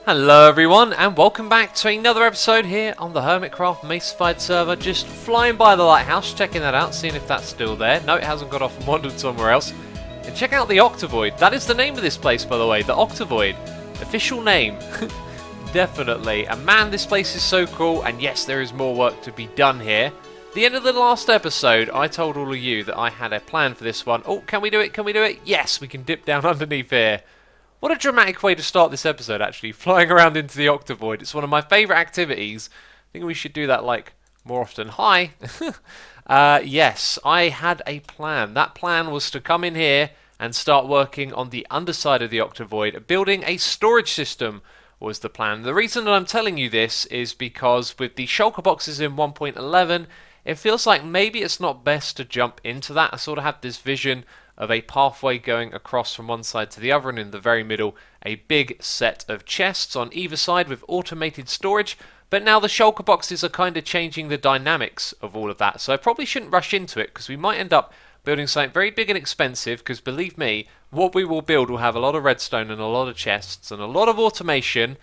Hello everyone and welcome back to another episode here on the Hermitcraft Macified server. Just flying by the lighthouse, checking that out, seeing if that's still there. No, it hasn't got off and wandered somewhere else. And check out the octavoid. That is the name of this place, by the way, the octavoid. Official name. Definitely. And man, this place is so cool, and yes, there is more work to be done here. The end of the last episode, I told all of you that I had a plan for this one. Oh, can we do it? Can we do it? Yes, we can dip down underneath here. What a dramatic way to start this episode, actually, flying around into the octavoid. It's one of my favourite activities. I think we should do that, like, more often. Hi! Yes, I had a plan. That plan was to come in here and start working on the underside of the octavoid. Building a storage system was the plan. The reason that I'm telling you this is because with the shulker boxes in 1.11, it feels like maybe it's not best to jump into that. I sort of had this vision of a pathway going across from one side to the other, and in the very middle a big set of chests on either side with automated storage. But now the shulker boxes are kind of changing the dynamics of all of that, so I probably shouldn't rush into it because we might end up building something very big and expensive, because believe me, what we will build will have a lot of redstone and a lot of chests and a lot of automation,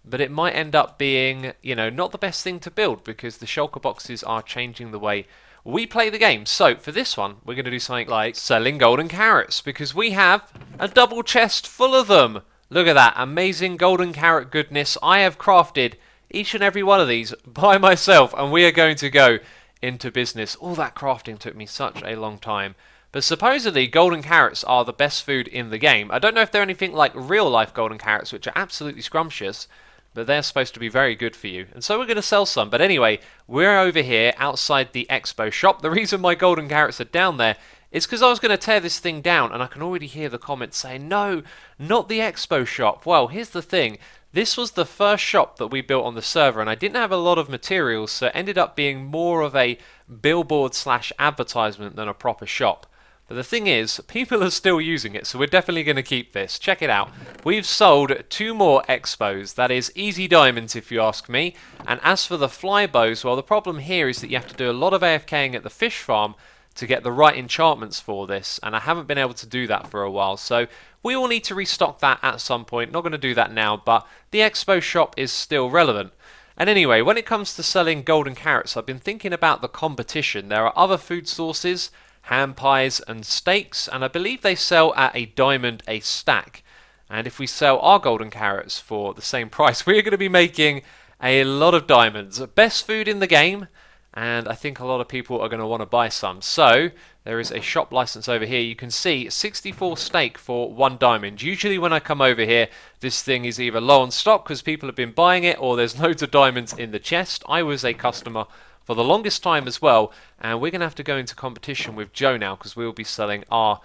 but it might end up being, you know, not the best thing to build because the shulker boxes are changing the way we play the game. So for this one, we're going to do something like selling golden carrots, because we have a double chest full of them. Look at that amazing golden carrot goodness. I have crafted each and every one of these by myself, and we are going to go into business. All that crafting took me such a long time. But supposedly golden carrots are the best food in the game. I don't know if they're anything like real life golden carrots, which are absolutely scrumptious, but they're supposed to be very good for you. And so we're going to sell some. But anyway, we're over here outside the expo shop. The reason my golden carrots are down there is because I was going to tear this thing down, and I can already hear the comments saying, no, not the expo shop. Well, here's the thing. This was the first shop that we built on the server, and I didn't have a lot of materials, so it ended up being more of a billboard slash advertisement than a proper shop. But the thing is, people are still using it, so we're definitely going to keep this. Check it out. We've sold 2 more expos. That is easy diamonds, if you ask me. And as for the fly bows, well, the problem here is that you have to do a lot of AFKing at the fish farm to get the right enchantments for this, and I haven't been able to do that for a while, so we will need to restock that at some point. Not going to do that now, but the expo shop is still relevant. And anyway, when it comes to selling golden carrots, I've been thinking about the competition. There are other food sources, ham pies and steaks, and I believe they sell at a diamond a stack. And if we sell our golden carrots for the same price, we're going to be making a lot of diamonds. Best food in the game, and I think a lot of people are going to want to buy some. So there is a shop license over here. You can see 64 steak for 1 diamond. Usually when I come over here, this thing is either low on stock because people have been buying it, or there's loads of diamonds in the chest. I was a customer for the longest time as well, and we're going to have to go into competition with Joe now because we'll be selling our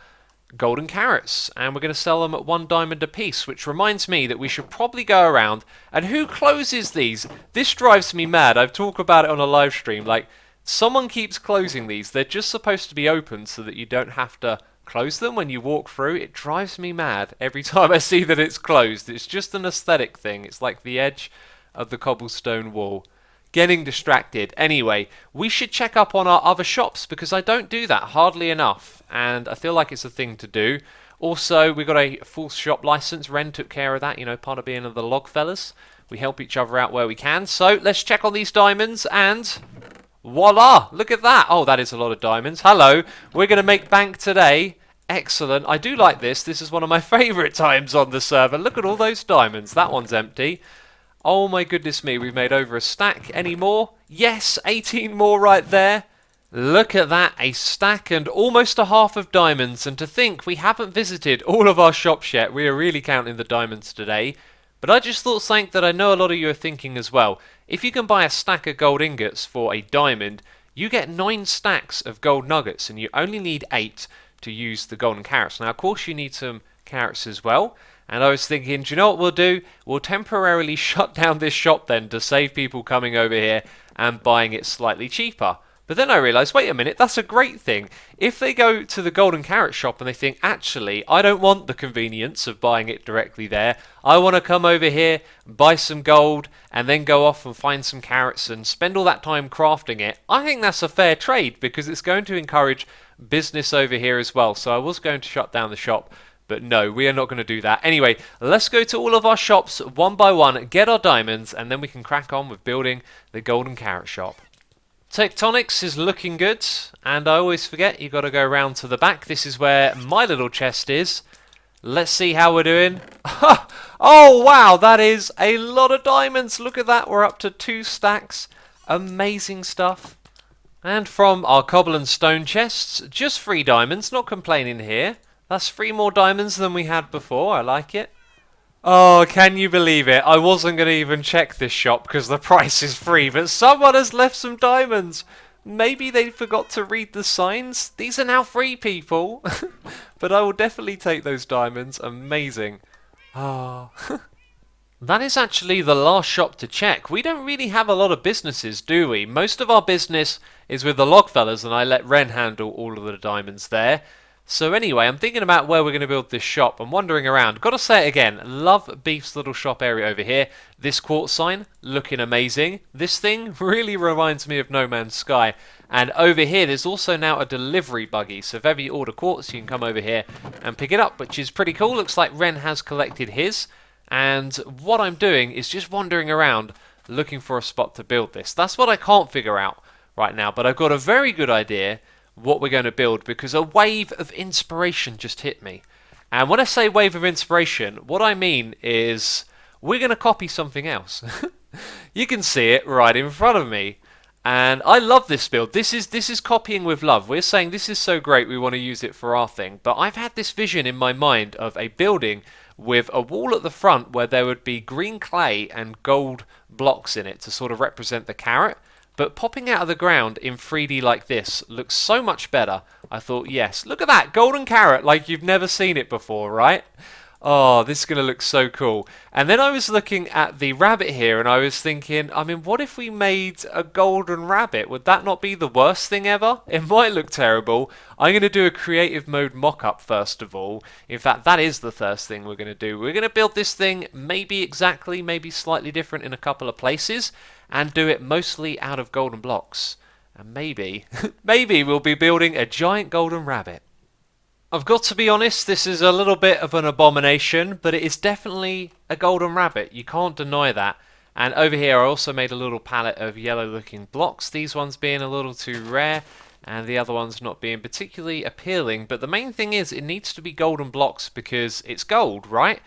golden carrots, and we're going to sell them at 1 diamond a piece, which reminds me that we should probably go around. And who closes these? This drives me mad. I've talked about it on a live stream. Like, someone keeps closing these. They're just supposed to be open so that you don't have to close them when you walk through. It drives me mad every time I see that it's closed. It's just an aesthetic thing. It's like the edge of the cobblestone wall. Getting distracted. Anyway, we should check up on our other shops because I don't do that hardly enough, and I feel like it's a thing to do. Also, we got a full shop license. Ren took care of that, you know, part of being the log fellas. We help each other out where we can. So let's check on these diamonds, and voila! Look at that. Oh, that is a lot of diamonds. Hello. We're going to make bank today. Excellent. I do like this. This is one of my favourite times on the server. Look at all those diamonds. That one's empty. Oh my goodness me, we've made over a stack. Any more? Yes, 18 more right there. Look at that, a stack and almost a half of diamonds. And to think we haven't visited all of our shops yet. We are really counting the diamonds today. But I just thought something that I know a lot of you are thinking as well. If you can buy a stack of gold ingots for a diamond, you get 9 stacks of gold nuggets, and you only need 8 to use the golden carrots. Now, of course, you need some carrots as well. And I was thinking, do you know what we'll do? We'll temporarily shut down this shop then to save people coming over here and buying it slightly cheaper. But then I realised, wait a minute, that's a great thing. If they go to the golden carrot shop and they think, actually, I don't want the convenience of buying it directly there. I want to come over here, buy some gold, and then go off and find some carrots and spend all that time crafting it. I think that's a fair trade because it's going to encourage business over here as well. So I was going to shut down the shop, But no, we are not going to do that. Anyway, let's go to all of our shops one by one, get our diamonds, and then we can crack on with building the golden carrot shop. Tectonics is looking good, and I always forget you got to go around to the back. This is where my little chest is. Let's see how we're doing. Oh wow, that is a lot of diamonds. Look at that, we're up to 2 stacks. Amazing stuff. And from our cobble and stone chests, just 3 diamonds, not complaining here. That's 3 more diamonds than we had before, I like it. Oh, can you believe it? I wasn't going to even check this shop because the price is free, but someone has left some diamonds. Maybe they forgot to read the signs. These are now free, people. But I will definitely take those diamonds. Amazing. Oh. That is actually the last shop to check. We don't really have a lot of businesses, do we? Most of our business is with the Logfellas, and I let Ren handle all of the diamonds there. So anyway, I'm thinking about where we're going to build this shop. I'm wandering around. Got to say it again, love Beef's little shop area over here. This quartz sign, looking amazing. This thing really reminds me of No Man's Sky. And over here, there's also now a delivery buggy. So if ever you order quartz, you can come over here and pick it up, which is pretty cool. Looks like Ren has collected his. And what I'm doing is just wandering around looking for a spot to build this. That's what I can't figure out right now. But I've got a very good idea what we're going to build, because a wave of inspiration just hit me. And when I say wave of inspiration, what I mean is we're going to copy something else. You can see it right in front of me. And I love this build. This is copying with love. We're saying this is so great we want to use it for our thing. But I've had this vision in my mind of a building with a wall at the front where there would be green clay and gold blocks in it to sort of represent the carrot. But popping out of the ground in 3D like this looks so much better. I thought, yes, look at that, golden carrot, like you've never seen it before, right? Oh, this is going to look so cool. And then I was looking at the rabbit here and I was thinking, I mean, what if we made a golden rabbit? Would that not be the worst thing ever? It might look terrible. I'm going to do a creative mode mock-up first of all. In fact, that is the first thing we're going to do. We're going to build this thing maybe exactly, maybe slightly different in a couple of places, and do it mostly out of golden blocks. And maybe, maybe we'll be building a giant golden rabbit. I've got to be honest, this is a little bit of an abomination, but it is definitely a golden rabbit. You can't deny that. And over here I also made a little palette of yellow looking blocks, these ones being a little too rare, and the other ones not being particularly appealing. But the main thing is it needs to be golden blocks because it's gold, right?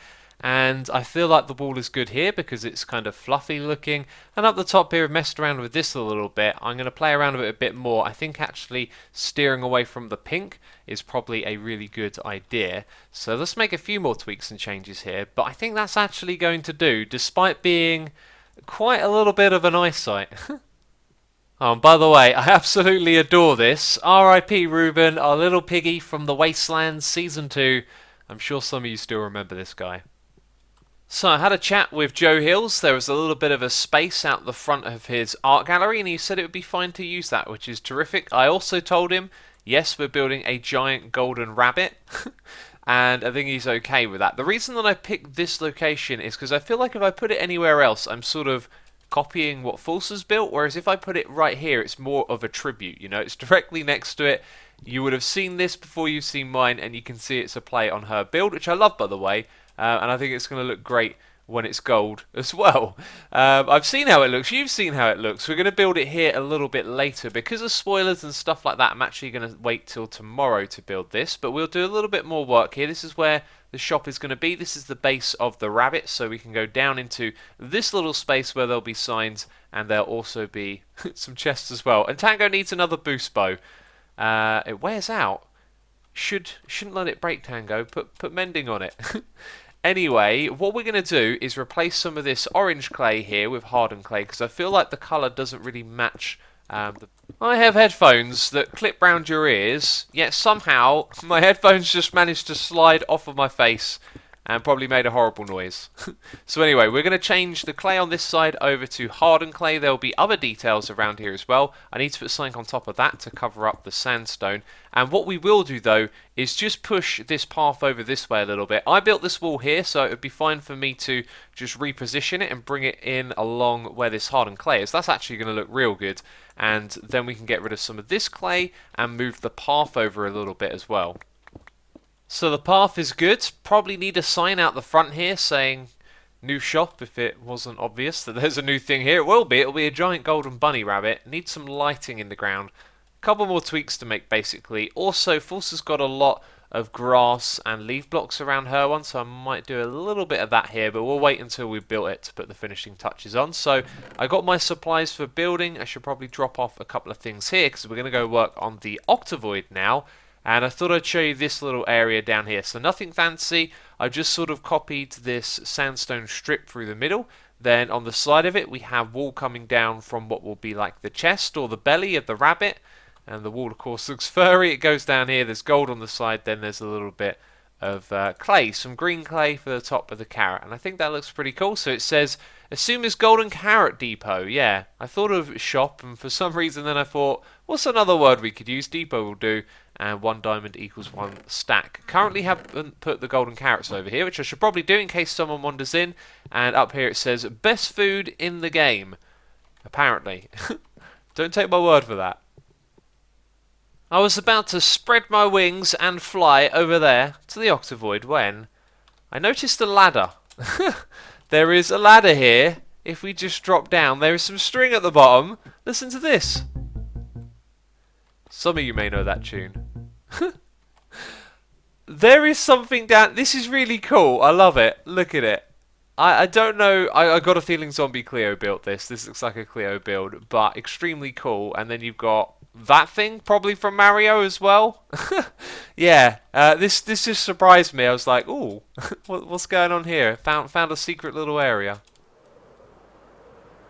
And I feel like the wall is good here because it's kind of fluffy looking. And up the top here I've messed around with this a little bit. I'm going to play around with it a bit more. I think actually steering away from the pink is probably a really good idea. So let's make a few more tweaks and changes here. But I think that's actually going to do, despite being quite a little bit of an eyesight. Oh, and by the way, I absolutely adore this. R.I.P. Ruben, our little piggy from the Wastelands Season 2. I'm sure some of you still remember this guy. So I had a chat with Joe Hills. There was a little bit of a space out the front of his art gallery and he said it would be fine to use that, which is terrific. I also told him, yes, we're building a giant golden rabbit and I think he's okay with that. The reason that I picked this location is because I feel like if I put it anywhere else, I'm sort of copying what False has built, whereas if I put it right here, it's more of a tribute, you know, it's directly next to it. You would have seen this before you've seen mine and you can see it's a play on her build, which I love, by the way. And I think it's going to look great when it's gold as well. I've seen how it looks. You've seen how it looks. We're going to build it here a little bit later. Because of spoilers and stuff like that, I'm actually going to wait till tomorrow to build this. But we'll do a little bit more work here. This is where the shop is going to be. This is the base of the rabbit. So we can go down into this little space where there'll be signs. And there'll also be some chests as well. And Tango needs another boost bow. It wears out. Shouldn't let it break, Tango. Put mending on it. Anyway, what we're going to do is replace some of this orange clay here with hardened clay because I feel like the colour doesn't really match. I have headphones that clip round your ears, yet somehow my headphones just managed to slide off of my face and probably made a horrible noise. So anyway, we're going to change the clay on this side over to hardened clay. There will be other details around here as well. I need to put something on top of that to cover up the sandstone. And what we will do though is just push this path over this way a little bit. I built this wall here, so it would be fine for me to just reposition it and bring it in along where this hardened clay is. That's actually going to look real good. And then we can get rid of some of this clay and move the path over a little bit as well. So the path is good. Probably need a sign out the front here saying new shop if it wasn't obvious that there's a new thing here. It will be. It'll be a giant golden bunny rabbit. Needs some lighting in the ground. A couple more tweaks to make basically. Also, Force has got a lot of grass and leaf blocks around her one, so I might do a little bit of that here, but we'll wait until we've built it to put the finishing touches on. So I got my supplies for building. I should probably drop off a couple of things here because we're going to go work on the octavoid now. And I thought I'd show you this little area down here. So nothing fancy. I just sort of copied this sandstone strip through the middle. Then on the side of it we have wool coming down from what will be like the chest or the belly of the rabbit. And the wall, of course, looks furry. It goes down here. There's gold on the side. Then there's a little bit of clay, some green clay for the top of the carrot. And I think that looks pretty cool. So it says, Asuma's Golden Carrot Depot. Yeah, I thought of shop, and for some reason then I thought, what's another word we could use? Depot will do. And 1 diamond equals 1 stack. Currently haven't put the golden carrots over here, which I should probably do in case someone wanders in. And up here it says, best food in the game. Apparently. Don't take my word for that. I was about to spread my wings and fly over there to the octavoid when I noticed a ladder. There is a ladder here. If we just drop down, there is some string at the bottom. Listen to this. Some of you may know that tune. There is something down... This is really cool. I love it. Look at it. I don't know. I got a feeling Zombie Cleo built this. This looks like a Cleo build, but extremely cool. And then you've got that thing, probably from Mario as well. Yeah, this just surprised me. I was like, ooh, what's going on here? Found a secret little area.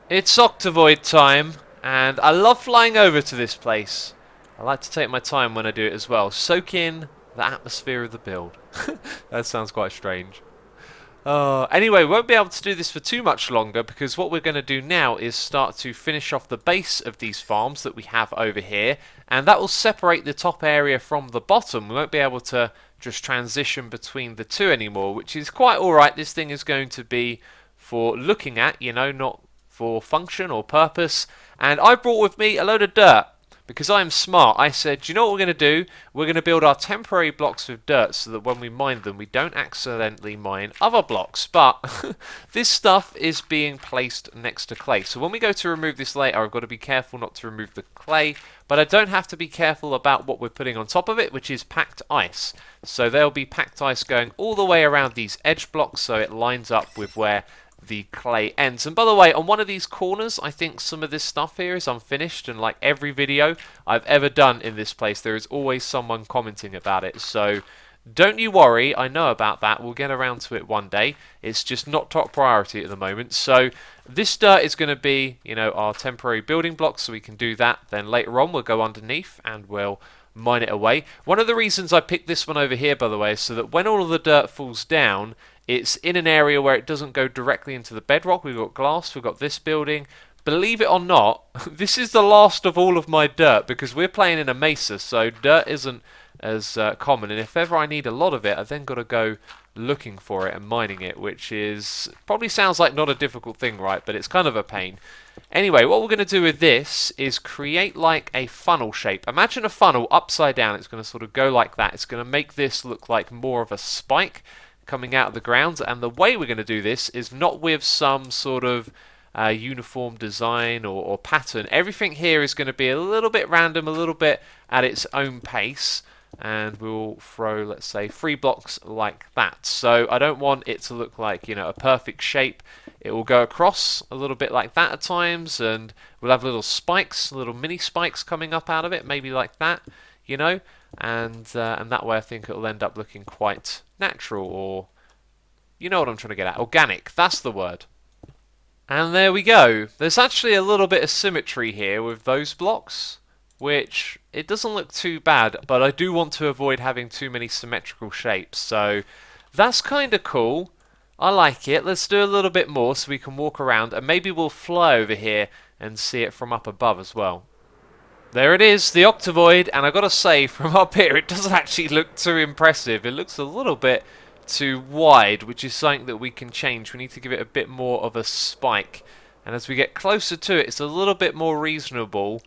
It's octavoid time, and I love flying over to this place. I like to take my time when I do it as well. Soak in the atmosphere of the build. That sounds quite strange. Anyway, we won't be able to do this for too much longer because what we're going to do now is start to finish off the base of these farms that we have over here, and that will separate the top area from the bottom. We won't be able to just transition between the two anymore, which is quite alright. This thing is going to be for looking at, you know, not for function or purpose. And I brought with me a load of dirt. Because I'm smart, I said, do you know what we're going to do? We're going to build our temporary blocks with dirt so that when we mine them, we don't accidentally mine other blocks. But this stuff is being placed next to clay. So when we go to remove this later, I've got to be careful not to remove the clay. But I don't have to be careful about what we're putting on top of it, which is packed ice. So there'll be packed ice going all the way around these edge blocks so it lines up with where the clay ends. And by the way, on one of these corners, I think some of this stuff here is unfinished, and like every video I've ever done in this place, there is always someone commenting about it. So don't you worry, I know about that. We'll get around to it one day. It's just not top priority at the moment. So this dirt is going to be, you know, our temporary building blocks, so we can do that. Then later on we'll go underneath and we'll mine it away. One of the reasons I picked this one over here, by the way, is so that when all of the dirt falls down, it's in an area where it doesn't go directly into the bedrock. We've got glass, we've got this building. Believe it or not, this is the last of all of my dirt because we're playing in a mesa, so dirt isn't as common. And if ever I need a lot of it, I've then got to go looking for it and mining it, which is probably sounds like not a difficult thing, right? But it's kind of a pain. Anyway, what we're going to do with this is create like a funnel shape. Imagine a funnel upside down. It's going to sort of go like that. It's going to make this look like more of a spike coming out of the ground, and the way we're going to do this is not with some sort of uniform design or pattern. Everything here is going to be a little bit random, a little bit at its own pace, and we'll throw, let's say, 3 blocks like that. So I don't want it to look like, you know, a perfect shape. It will go across a little bit like that at times, and we'll have little spikes, little mini spikes coming up out of it, maybe like that, you know, and that way I think it'll end up looking quite natural, or you know what I'm trying to get at, organic, that's the word. And there we go. There's actually a little bit of symmetry here with those blocks, which it doesn't look too bad, but I do want to avoid having too many symmetrical shapes, so that's kind of cool. I like it. Let's do a little bit more so we can walk around, and maybe we'll fly over here and see it from up above as well. There it is, the octavoid, and I've got to say, from up here, it doesn't actually look too impressive. It looks a little bit too wide, which is something that we can change. We need to give it a bit more of a spike. And as we get closer to it, it's a little bit more reasonable.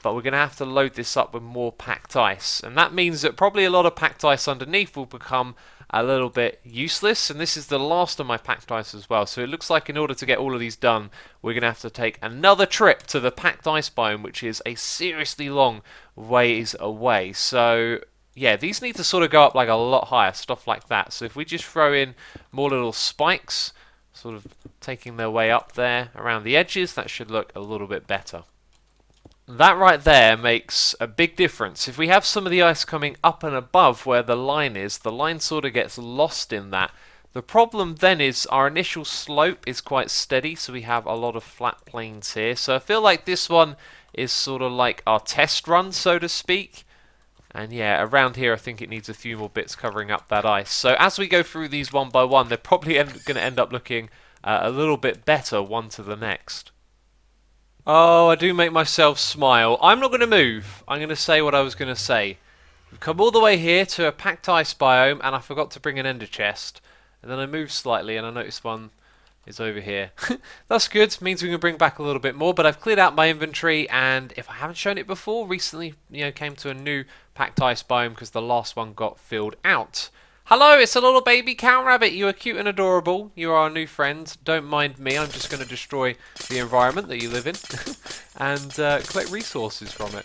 but we're going to have to load this up with more packed ice. And that means that probably a lot of packed ice underneath will become a little bit useless. And this is the last of my packed ice as well. So it looks like in order to get all of these done, we're going to have to take another trip to the packed ice biome, which is a seriously long ways away. So yeah, these need to sort of go up like a lot higher, stuff like that. So if we just throw in more little spikes, sort of taking their way up there around the edges, that should look a little bit better. That right there makes a big difference. If we have some of the ice coming up and above where the line is, the line sort of gets lost in that. The problem then is our initial slope is quite steady, so we have a lot of flat plains here. So I feel like this one is sort of like our test run, so to speak. And yeah, around here I think it needs a few more bits covering up that ice. So as we go through these one by one, they're probably going to end up looking a little bit better one to the next. Oh, I do make myself smile. I'm not going to move. I'm going to say what I was going to say. We've come all the way here to a packed ice biome, and I forgot to bring an ender chest. And then I moved slightly, and I noticed one is over here. That's good. Means we can bring back a little bit more, but I've cleared out my inventory, and if I haven't shown it before, recently, came to a new packed ice biome because the last one got filled out. Hello, it's a little baby cow rabbit. You are cute and adorable. You are our new friend. Don't mind me. I'm just going to destroy the environment that you live in and collect resources from it.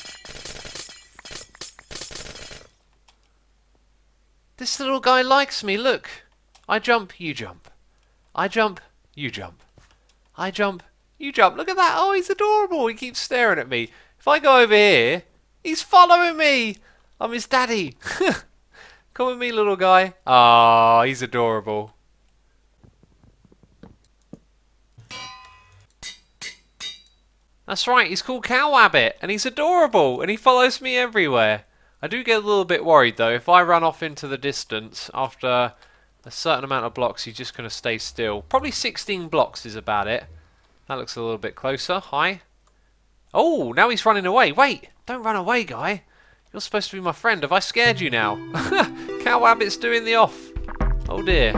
This little guy likes me. Look. I jump, you jump. I jump, you jump. I jump, you jump. Look at that. Oh, he's adorable. He keeps staring at me. If I go over here, he's following me. I'm his daddy. Come with me, little guy. Ah, he's adorable. That's right, he's called Wabbit, and he's adorable, and he follows me everywhere. I do get a little bit worried, though. If I run off into the distance, after a certain amount of blocks, he's just going to stay still. Probably 16 blocks is about it. That looks a little bit closer. Hi. Oh, now he's running away. Wait, don't run away, guy. You're supposed to be my friend. Have I scared you now? Wabbit's doing the off. Oh dear.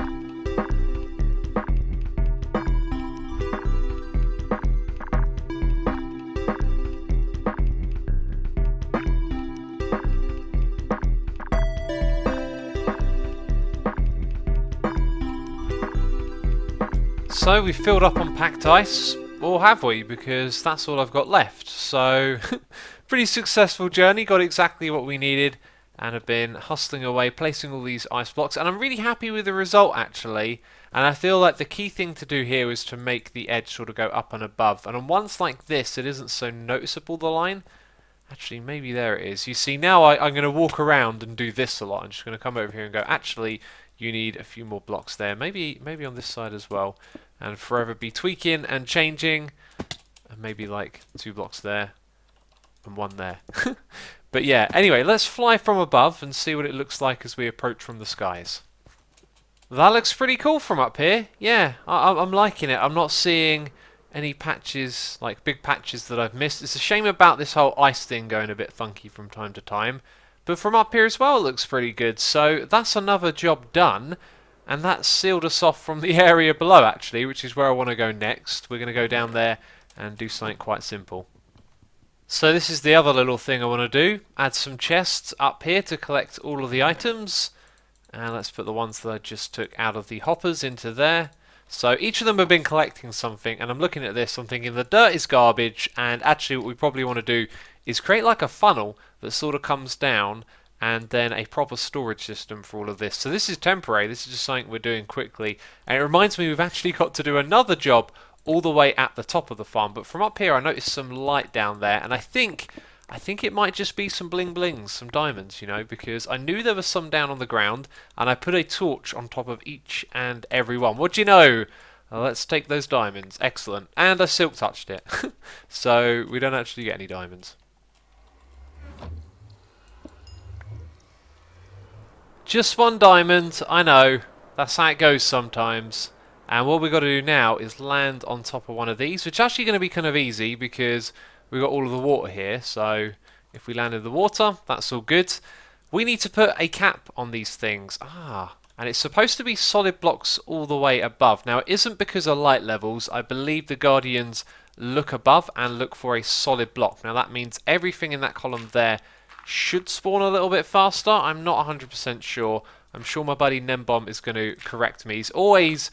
So we've filled up on packed ice. Or have we? Because that's all I've got left. So pretty successful journey, got exactly what we needed and have been hustling away, placing all these ice blocks, and I'm really happy with the result actually. And I feel like the key thing to do here is to make the edge sort of go up and above, and on ones like this it isn't so noticeable, the line. Actually, maybe there it is. You see, now I'm going to walk around and do this a lot. I'm just going to come over here and go, actually you need a few more blocks there, maybe on this side as well, and forever be tweaking and changing, and maybe like 2 blocks there and 1 there. But yeah, anyway, let's fly from above and see what it looks like as we approach from the skies. That looks pretty cool from up here. Yeah, I'm liking it. I'm not seeing any patches, like big patches that I've missed. It's a shame about this whole ice thing going a bit funky from time to time. But from up here as well, it looks pretty good. So that's another job done. And that sealed us off from the area below, actually, which is where I want to go next. We're going to go down there and do something quite simple. So this is the other little thing I want to do. Add some chests up here to collect all of the items. And let's put the ones that I just took out of the hoppers into there. So each of them have been collecting something, and I'm looking at this, I'm thinking the dirt is garbage, and actually what we probably want to do is create like a funnel that sort of comes down, and then a proper storage system for all of this. So this is temporary, this is just something we're doing quickly, and it reminds me we've actually got to do another job all the way at the top of the farm, but from up here I noticed some light down there, and I think it might just be some bling blings, some diamonds, you know, because I knew there was some down on the ground, and I put a torch on top of each and every one. What do you know? Let's take those diamonds. Excellent. And I silk touched it. So we don't actually get any diamonds. Just 1 diamond, I know. That's how it goes sometimes. And what we've got to do now is land on top of one of these, which is actually going to be kind of easy because we've got all of the water here. So if we land in the water, that's all good. We need to put a cap on these things. And it's supposed to be solid blocks all the way above. Now, it isn't because of light levels. I believe the Guardians look above and look for a solid block. Now that means everything in that column there should spawn a little bit faster. I'm not 100% sure. I'm sure my buddy Nembomb is going to correct me. He's always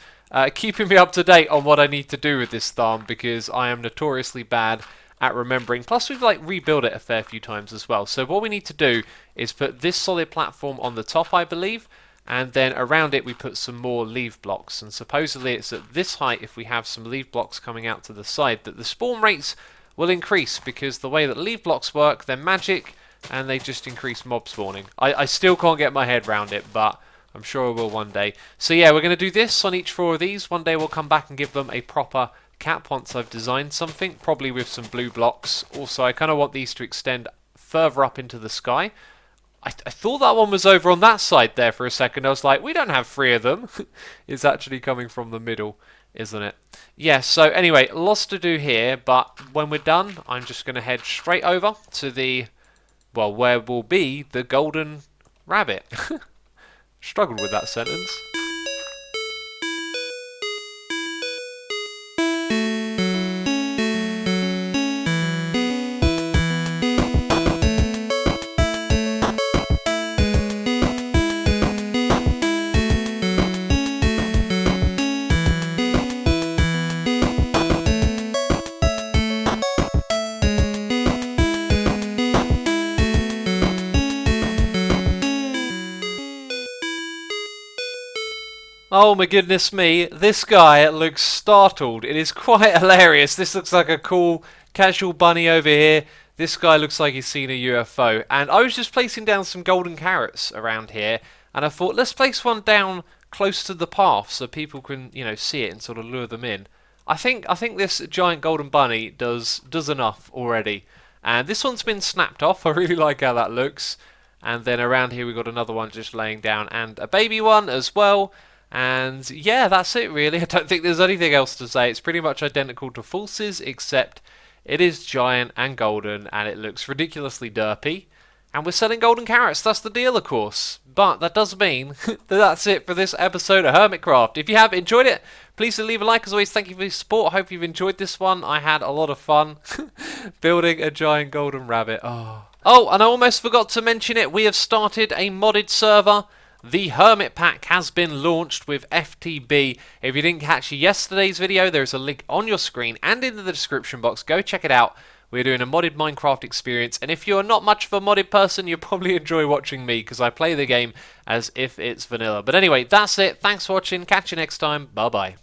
keeping me up to date on what I need to do with this farm because I am notoriously bad at remembering. Plus we've like rebuilt it a fair few times as well. So what we need to do is put this solid platform on the top, I believe, and then around it we put some more leaf blocks. And supposedly it's at this height, if we have some leaf blocks coming out to the side, that the spawn rates will increase, because the way that leaf blocks work, they're magic and they just increase mob spawning. I still can't get my head around it, but I'm sure I will one day. So yeah, we're going to do this on each 4 of these. One day we'll come back and give them a proper cap once I've designed something, probably with some blue blocks. Also, I kind of want these to extend further up into the sky. I thought that one was over on that side there for a second. I was like, we don't have 3 of them. It's actually coming from the middle, isn't it? Yeah, so anyway, lots to do here, but when we're done, I'm just going to head straight over to the, well, where will be the golden rabbit. Struggled with that sentence. Oh my goodness me, this guy looks startled. It is quite hilarious. This looks like a cool casual bunny over here. This guy looks like he's seen a UFO. And I was just placing down some golden carrots around here, and I thought, let's place one down close to the path so people can, you know, see it and sort of lure them in. I think this giant golden bunny does enough already. And this one's been snapped off. I really like how that looks. And then around here we've got another one just laying down, and a baby one as well. And yeah, that's it really. I don't think there's anything else to say. It's pretty much identical to False's, except it is giant and golden, and it looks ridiculously derpy. And we're selling golden carrots. That's the deal, of course. But that does mean that that's it for this episode of Hermitcraft. If you have enjoyed it, please do leave a like. As always, thank you for your support. I hope you've enjoyed this one. I had a lot of fun building a giant golden rabbit. Oh, and I almost forgot to mention it. We have started a modded server. The Hermitpack has been launched with FTB. If you didn't catch yesterday's video, there's a link on your screen and in the description box. Go check it out. We're doing a modded Minecraft experience, and if you're not much of a modded person, you'll probably enjoy watching me, because I play the game as if it's vanilla. But anyway, that's it. Thanks for watching. Catch you next time. Bye-bye.